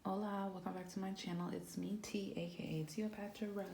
Hola, welcome back to my channel. It's me, T, aka Cleopatra,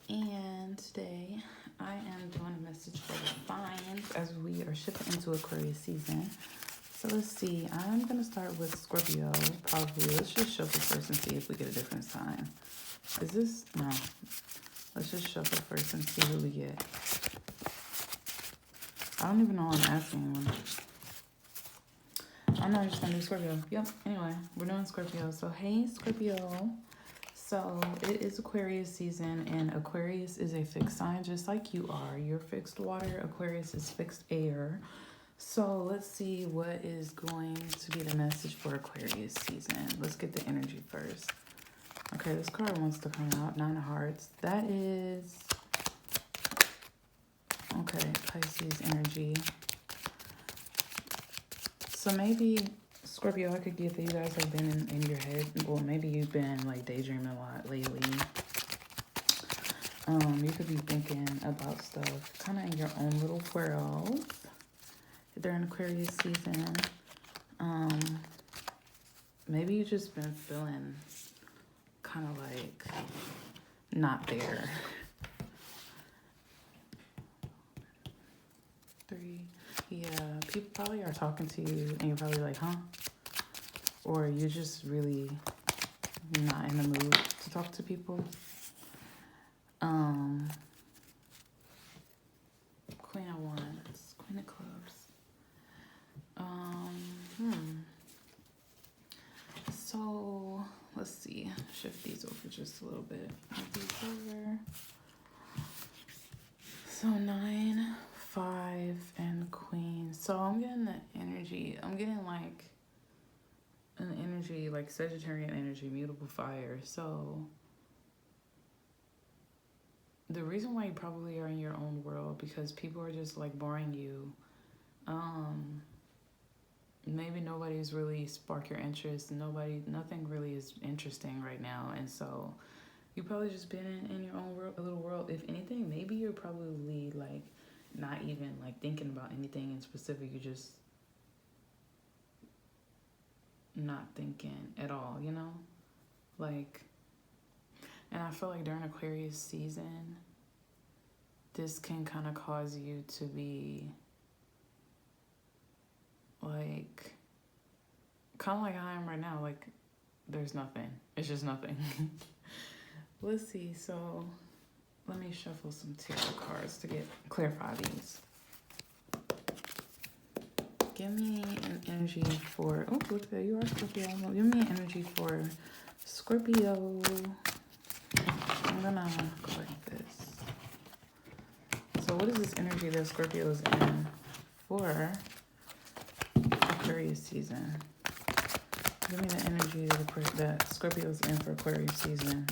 and today I am doing a message for the signs as we are shifting into Aquarius season. So let's see, I'm going to start with Scorpio, probably. Let's just shuffle first and see if we get a different sign. Is this? No. Let's just shuffle first and see who we get. I don't even know what I'm asking anyone. I'm not just gonna do Scorpio. Yep. Anyway, we're doing Scorpio. So hey, Scorpio. So it is Aquarius season, and Aquarius is a fixed sign, just like you are. You're fixed water. Aquarius is fixed air. So let's see what is going to be the message for Aquarius season. Let's get the energy first. Okay, this card wants to come out. 9 of Hearts. That is okay. Pisces energy. So maybe, Scorpio, I could get that you guys have been in your head. Well, maybe you've been like daydreaming a lot lately. You could be thinking about stuff kind of in your own little world during Aquarius season. Maybe you've just been feeling kind of like not there. 3. Yeah, people probably are talking to you and you're probably like, huh? Or you're just really not in the mood to talk to people. Queen of Wands, Queen of Clubs. So let's see. Shift these over just a little bit. Move these over. So 9, 5, and Queen. So I'm getting the energy. I'm getting like an energy, like Sagittarian energy, mutable fire. So the reason why you probably are in your own world, because people are just like boring you. Maybe nobody's really sparked your interest. Nothing really is interesting right now. And so you probably just been in your own world, a little world. If anything, maybe you're probably like not even like thinking about anything in specific. You're just not thinking at all, you know? Like, and I feel like during Aquarius season, this can kind of cause you to be like, kind of like I am right now. Like, there's nothing. It's just nothing. Let's see. So let me shuffle some tarot cards to clarify these. Give me an energy for, oh, look at that, you are Scorpio. Give me an energy for Scorpio. I'm gonna go like this. So what is this energy that Scorpio is in for Aquarius season? Give me the energy that Scorpio is in for Aquarius season.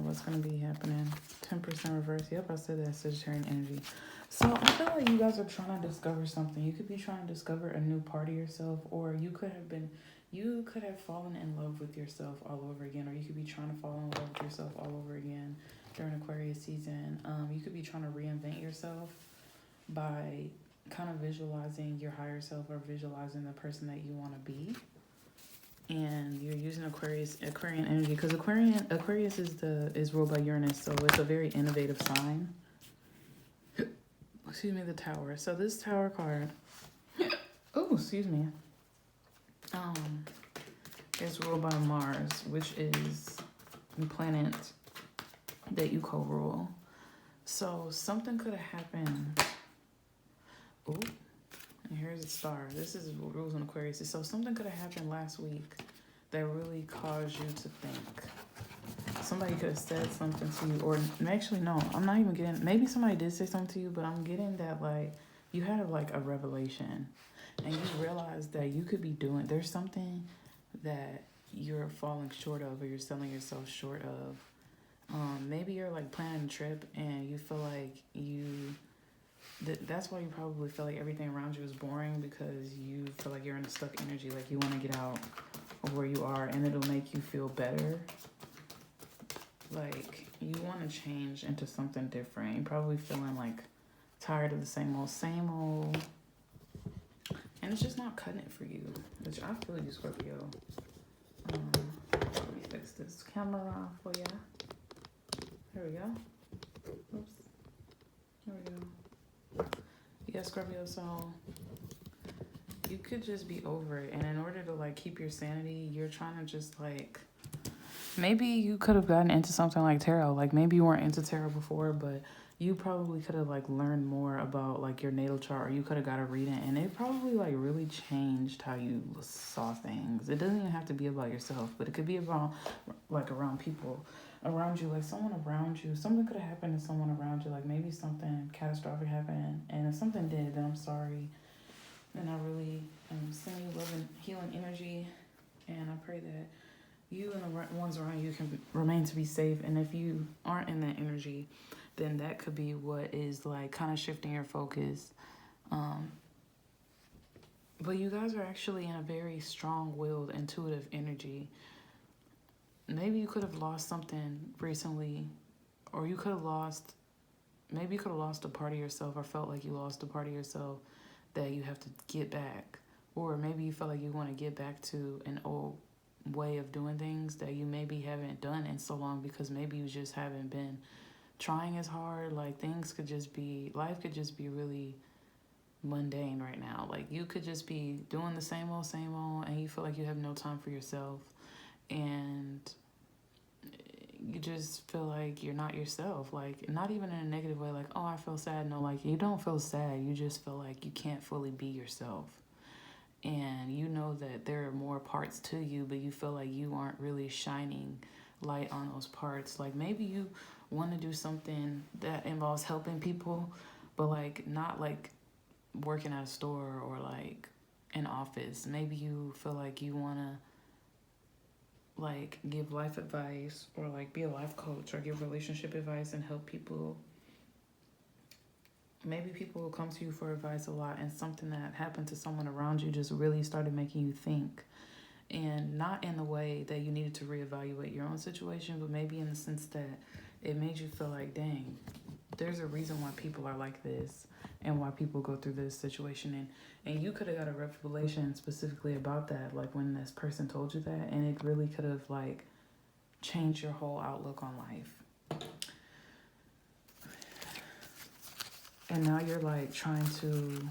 What's going to be happening? 10% reverse. Yep, I said that. Sagittarian energy. So I feel like you guys are trying to discover something. You could be trying to discover a new part of yourself, or you could have fallen in love with yourself all over again, or you could be trying to fall in love with yourself all over again during Aquarius season. You could be trying to reinvent yourself by kind of visualizing your higher self or visualizing the person that you want to be. And you're using Aquarian energy, because Aquarius is ruled by Uranus, so it's a very innovative sign. Excuse me, the Tower. So this Tower card, oh, excuse me, is ruled by Mars, which is the planet that you co-rule. So something could have happened. Oh. And here's a star. This is what rules in Aquarius. So something could have happened last week that really caused you to think. Somebody could have said something to you, or actually, no, I'm not even getting, maybe somebody did say something to you, but I'm getting that like you had like a revelation and you realized that you could be doing, there's something that you're falling short of, or you're selling yourself short of. Maybe you're like planning a trip and you feel like that's why you probably feel like everything around you is boring, because you feel like you're in a stuck energy, like you want to get out of where you are, and it'll make you feel better. Like you want to change into something different. You're probably feeling like tired of the same old. And it's just not cutting it for you, which I feel you, Scorpio. Let me fix this camera for ya. There we go. Oops. There we go. Yeah, Scorpio, so you could just be over it. And in order to, like, keep your sanity, you're trying to just, like, maybe you could have gotten into something like tarot. Like, maybe you weren't into tarot before, but you probably could have, like, learned more about, like, your natal chart, or you could have got a reading, and it probably, like, really changed how you saw things. It doesn't even have to be about yourself, but it could be about, like, around people around you, like someone around you. Something could have happened to someone around you, like maybe something catastrophic happened, and if something did, then I'm sorry, and I really send you love and healing energy, and I pray that you and the ones around you can remain to be safe. And if you aren't in that energy, then that could be what is, like, kind of shifting your focus. But you guys are actually in a very strong-willed, intuitive energy. Maybe you could have lost something recently, or you could have lost, maybe you could have lost a part of yourself, or felt like you lost a part of yourself that you have to get back. Or maybe you felt like you want to get back to an old way of doing things that you maybe haven't done in so long, because maybe you just haven't been trying as hard. Like, things could just be, life could just be really mundane right now. Like, you could just be doing the same old, and you feel like you have no time for yourself, and you just feel like you're not yourself. Like, not even in a negative way, like, oh, I feel sad. No, like, you don't feel sad. You just feel like you can't fully be yourself. And you know that there are more parts to you, but you feel like you aren't really shining light on those parts. Like, maybe you want to do something that involves helping people, but, like, not like working at a store or like an office. Maybe you feel like you want to, like, give life advice, or like be a life coach, or give relationship advice and help people. Maybe people will come to you for advice a lot, and something that happened to someone around you just really started making you think. And not in the way that you needed to reevaluate your own situation, but maybe in the sense that it made you feel like, dang, there's a reason why people are like this, and why people go through this situation. And you could have got a revelation specifically about that, like when this person told you that, and it really could have, like, changed your whole outlook on life. And now you're, like, trying to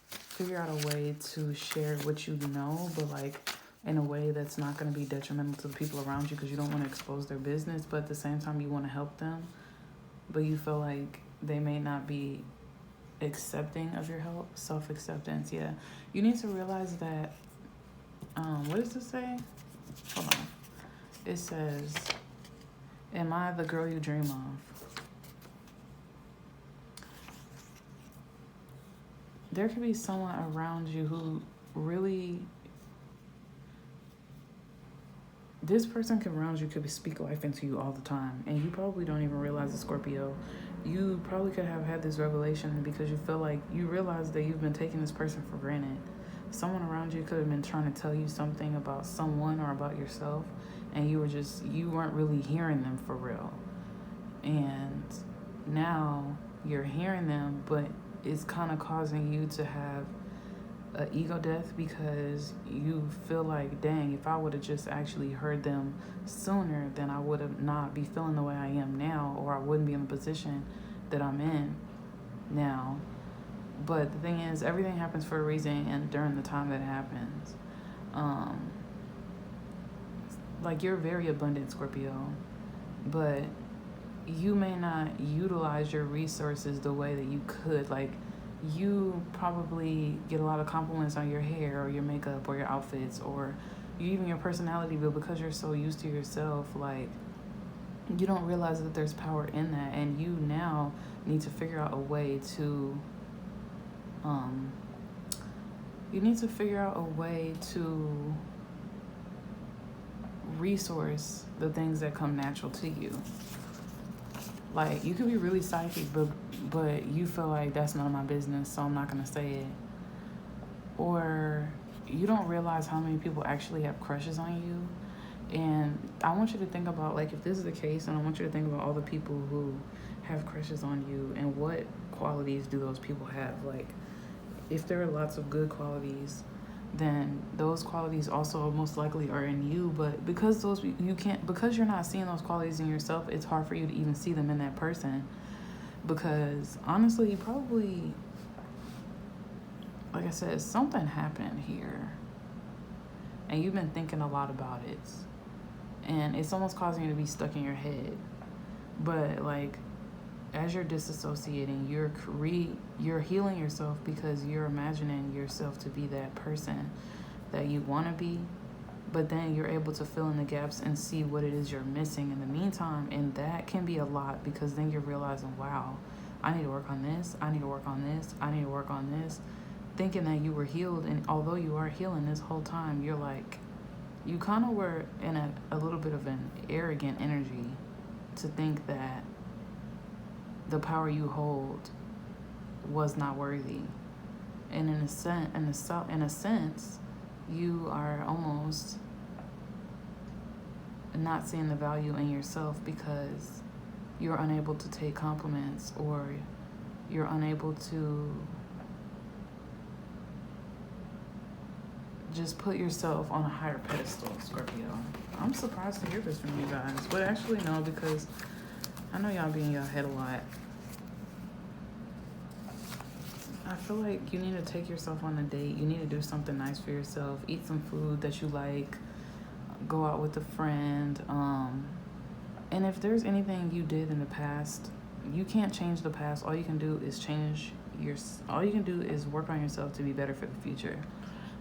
figure out a way to share what you know, but, like, in a way that's not going to be detrimental to the people around you, because you don't want to expose their business, but at the same time you want to help them, but you feel like they may not be accepting of your help. Self-acceptance. Yeah, you need to realize that, what does this say? Hold on. It says, am I the girl you dream of? There could be someone around you who really, this person around you could speak life into you all the time, and you probably don't even realize it, Scorpio. You probably could have had this revelation because you feel like you realize that you've been taking this person for granted. Someone around you could have been trying to tell you something about someone or about yourself, and you weren't really hearing them for real. And now you're hearing them, but it's kind of causing you to have an ego death, because you feel like, dang, if I would have just actually heard them sooner, then I would have not be feeling the way I am now, or I wouldn't be in the position that I'm in now. But the thing is, everything happens for a reason, and during the time that it happens. Like, you're very abundant, Scorpio, but you may not utilize your resources the way that you could. Like, you probably get a lot of compliments on your hair or your makeup or your outfits, or even your personality, but because you're so used to yourself, like, you don't realize that there's power in that, and you now need to figure out a way to resource the things that come natural to you. Like, you could be really psychic, but you feel like that's none of my business, so I'm not going to say it. Or you don't realize how many people actually have crushes on you. And I want you to think about, like, if this is the case, and I want you to think about all the people who have crushes on you, and what qualities do those people have. Like, if there are lots of good qualities, then those qualities also most likely are in you. But because because you're not seeing those qualities in yourself, it's hard for you to even see them in that person. Because honestly, you probably, like I said, something happened here and you've been thinking a lot about it, and it's almost causing you to be stuck in your head. But like, as you're disassociating, you're healing yourself because you're imagining yourself to be that person that you want to be, but then you're able to fill in the gaps and see what it is you're missing in the meantime. And that can be a lot, because then you're realizing, wow, I need to work on this, I need to work on this, I need to work on this, thinking that you were healed. And although you are healing this whole time, you're like, you kind of were in a little bit of an arrogant energy to think that the power you hold was not worthy. And in a sense, you are almost not seeing the value in yourself because you're unable to take compliments, or you're unable to just put yourself on a higher pedestal, Scorpio. I'm surprised to hear this from you guys. But actually, no, because I know y'all be in your head a lot. I feel like you need to take yourself on a date. You need to do something nice for yourself. Eat some food that you like. Go out with a friend. And if there's anything you did in the past, you can't change the past. All you can do is all you can do is work on yourself to be better for the future.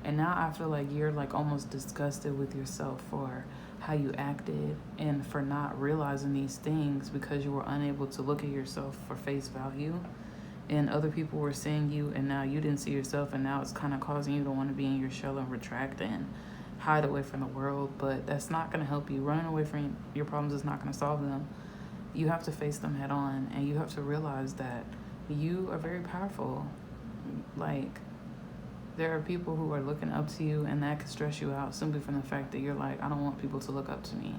And now I feel like you're like almost disgusted with yourself for how you acted and for not realizing these things because you were unable to look at yourself for face value. And other people were seeing you, and now you didn't see yourself, and now it's kind of causing you to want to be in your shell and retract and hide away from the world. But that's not going to help you. Running away from your problems is not going to solve them. You have to face them head on, and you have to realize that you are very powerful. Like, there are people who are looking up to you, and that could stress you out simply from the fact that you're like, I don't want people to look up to me.